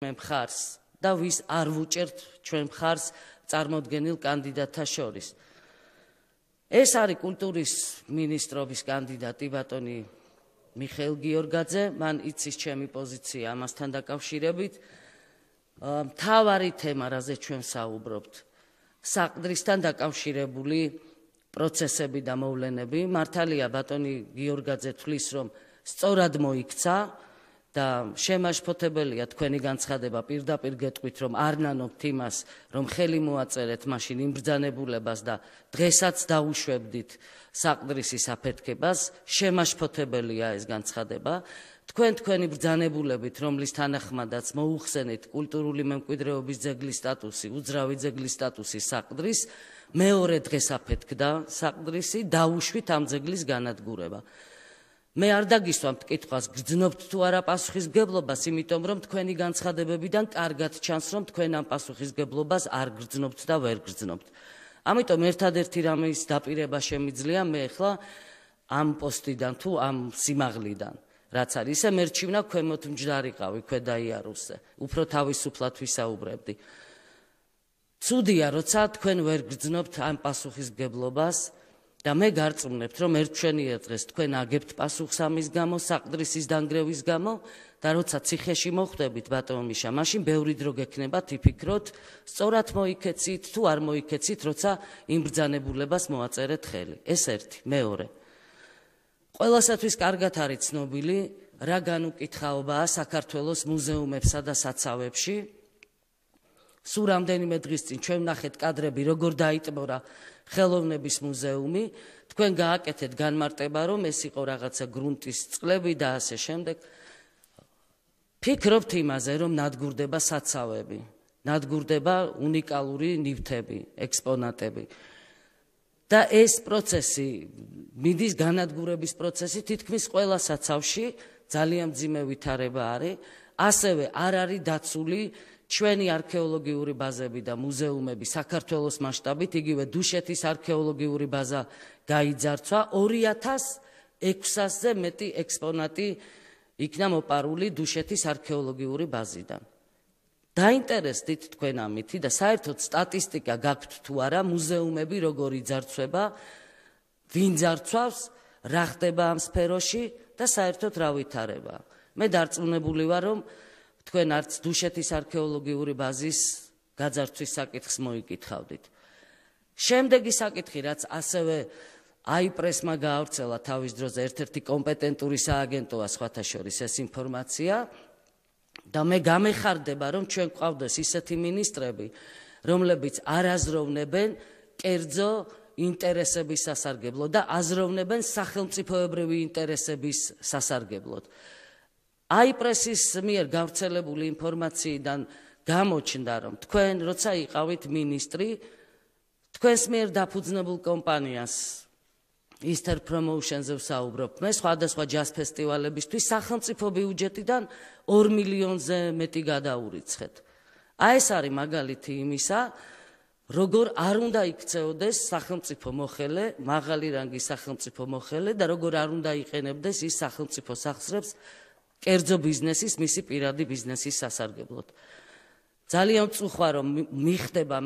მხარს და ვის არ ვუჭერთ ჩვენ მხარს წარმოდგენილ კანდიდატთა შორის. ეს არის კულტურის მინისტრობის კანდიდატი ბატონი მიხეილ გიორგაძე, მან იცის ჩემი პოზიცია ამასთან დაკავშირებით. მთავარი თემა, რაზეც ჩვენ საუბრობთ, საყდრისთან დაკავშირებული პროცესები და მოვლენები. მართალია ბატონი გიორგაძე თვლის, რომ სწორად მოიქცა და შემაშფოთებელია თქვენი განცხადება, პირდაპირ გეტყვით, რომ არ ნანობთ იმას, რომ ხელი მოაწერეთ მაშინ იმ ბრძანებულებას და დღესაც დაუშვებდით საყდრისის აფეთქებას. შემაშფოთებელია ეს განცხადება. თქვენი ბრძანებულებით, რომლის თანახმადაც მოუხსენით კულტურული მემკვიდრეობის ძეგლის სტატუსი, უძრავი ძეგლის სტატუსი საყდრის, მეორე დღეს აფეთქდა საყდრისი, დაუშვით ამ ძეგლის განადგურება. მე არ დაგისვამთ კითხვას, გრძნობთ თუ არა პასუხისმგებლობას, იმიტომ რომ თქვენი განცხადებებიდან კარგად ჩანს, რომ თქვენ ამ პასუხისმგებლობას არ გრძნობთ და ვერ გრძნობთ. ამიტომ ერთადერთი რამის დაპირება შემიძლია მე ახლა ამ პოსტიდან თუ ამ სიმაღლიდან, რაც არის, ისე მერჩივნა ქვემოთ მჯდარიყავი ქვედა იარუსზე, უფრო თავისუფლად ვისაუბრებდი. ცუდია, როცა თქვენ ვერ გრძნობთ ამ პასუხისმგებლობას და მე გარწმუნებთ, რომ ერთჩვენიერ დღეს თქვენ აგებთ პასუხს ამის გამო, საყდრისის დანგრევის გამო და როცა ციხეში მოხვდებით, ბატონო მიშა, მაშინ ბევრი დრო გექნებათ იფიქროთ, სწორად მოიქეცით თუ არ მოიქეცით, როცა იმ ბრძანებულებას მოაწერეთ ხელი. ეს ერთი. მეორე. ყველასათვის კარგად არის ცნობილი, რა განუკითხაობაა საქართველოს მუზეუმებსა და საცავებში. სულ რამდენიმე დღის წინ ჩვენ ვნახეთ კადრები, როგორ დაიტბორა ხელოვნების მუზეუმი. თქვენ გააკეთეთ განმარტება, რომ ეს იყო რაღაცა გრუნტის წყლები და ასე შემდეგ. ფიქრობთ იმაზე, რომ ნადგურდება საცავები, ნადგურდება უნიკალური ნივთები, ექსპონატები. და ეს პროცესი, მიდის განადგურების პროცესი თითქმის ყველა საცავში, ძალიან მძიმე ვითარება არის. ასევე არ არის დაცული ჩვენი არქეოლოგიური ბაზები და მუზეუმები საქართველოს მასშტაბით, იგივე დუშეთის არქეოლოგიური ბაზა გაიძარცვა, 2600-ზე მეტი ექსპონატი იქნა მოპარული დუშეთის არქეოლოგიური ბაზიდან. დაინტერესდით თქვენ ამითი და საერთოდ სტატისტიკა გაქვთ თუ არა, მუზეუმები როგორ იძარცვება, ვინ ძარცვავს, რა ხდება ამ სფეროში და საერთოდ რა ვითარება. მე დარწმუნებული ვარ, რომ თქვენ არც დუშეთის არქეოლოგიური ბაზის გაძარცვის საკითხს მოიკითხავდით. შემდეგი საკითხი, რაც ასევე აიპრესმა გაავრცელა თავის დროზე, ერთ-ერთი კომპეტენტური სააგენტოა სხვათა შორის ეს ინფორმაცია და მე გამეხარდება, რომ ჩვენ გვყავდეს ისეთი მინისტრები, რომლებიც არ აზროვნებენ კერძო ინტერესების სასარგებლოდ და აზროვნებენ სახელმწიფოებრივი ინტერესების სასარგებლოდ. აიპრესის მიერ გავრცელებული ინფორმაციიდან გამოჩნდა, რომ თქვენ, როცა იყავით მინისტრი, თქვენს მიერ დაფუძნებულ კომპანიას Easter Promotions-ზე ვსაუბრობ. მე სხვადასხვა ჯაზ ფესტივალებისთვის სახელმწიფო ბიუჯეტიდან 2 მილიონზე მეტი გადაურიცხეთ. ეს არის მაგალითი იმისა, როგორ არ უნდა იქცეოდეს სახელმწიფო მოხელე, მაღალი რანგის სახელმწიფო მოხელე და როგორ არ უნდა იყენებდეს ის სახელმწიფო სახსრებს კერძო ბიზნესის, მისი პირადი ბიზნესის სასარგებლოდ. ძალიან ვწუხვა, რომ მიხდება